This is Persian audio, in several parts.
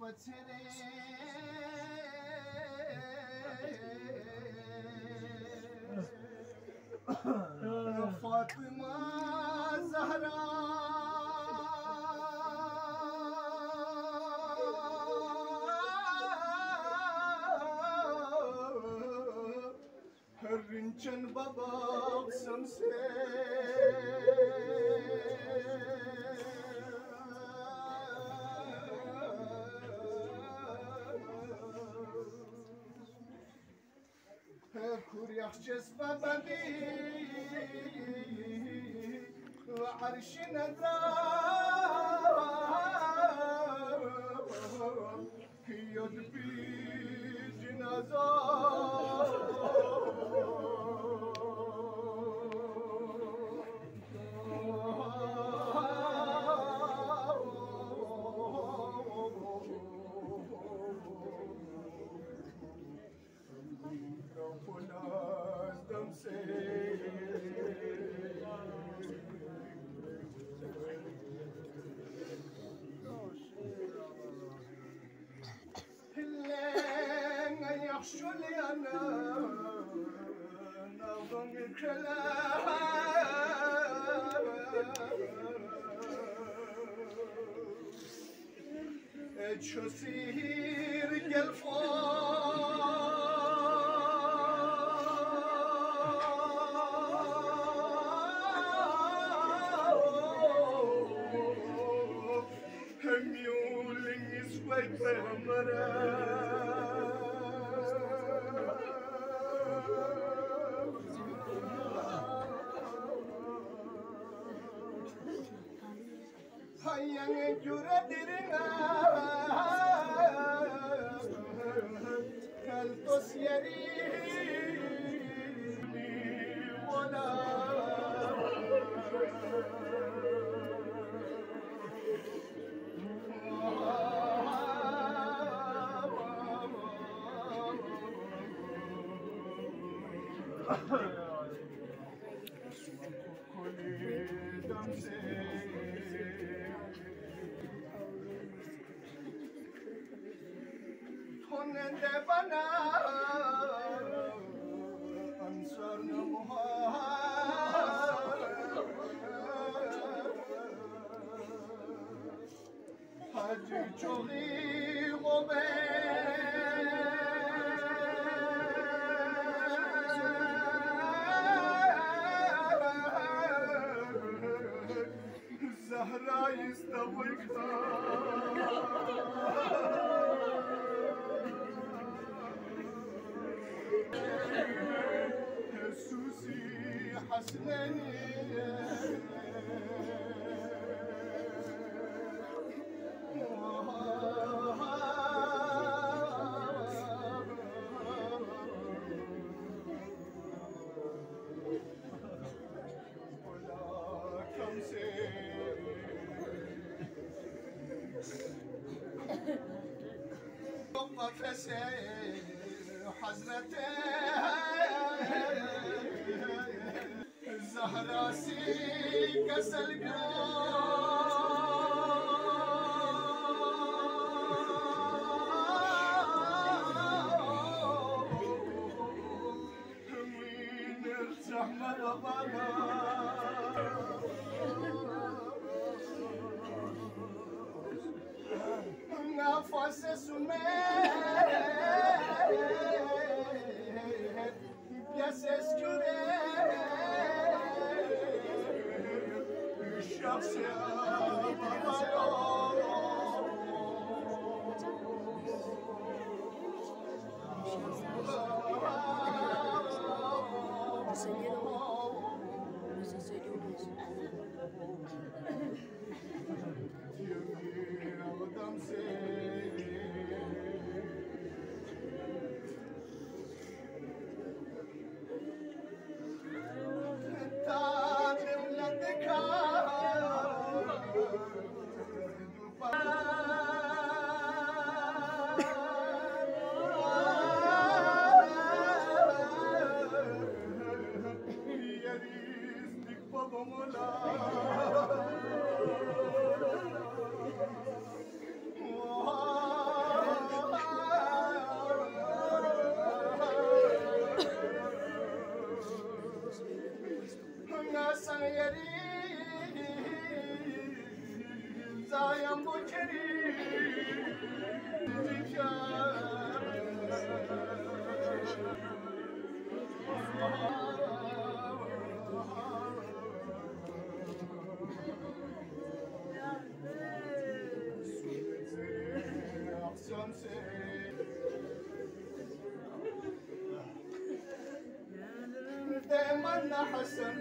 خاطره فاطمه زهرا هرنچن بابا سمسه كوريخ جسمه بدي وعرش ندار يد بي جنازة يخشوني أنا نظن الكلام تشوسير هم يولين يسوي بهمرا yang jura dirinya kaltos yari wala Honende bana ansar namuha Hacı çoli gobe Zahra istavika سوسي حسناني حضرته زهرا سی کسل من الزحمة ربنا نفس سمير piaces curer الشخص زایم بکنی دائما حسن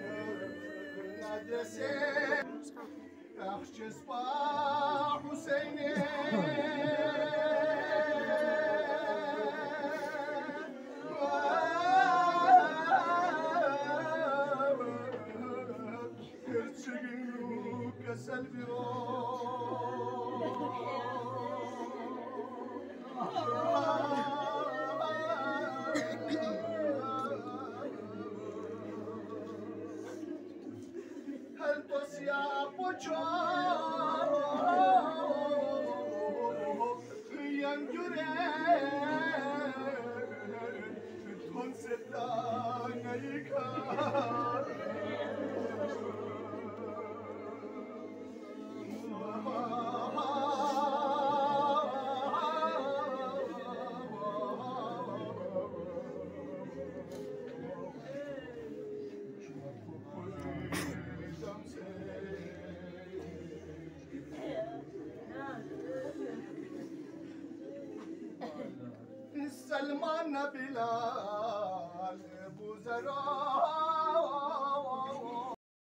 مدرسة أخشى صباح حسيني يرتقي كسل هل بس يا بوچو ينجره تون ستا نيكار سلمان بلال بوزرا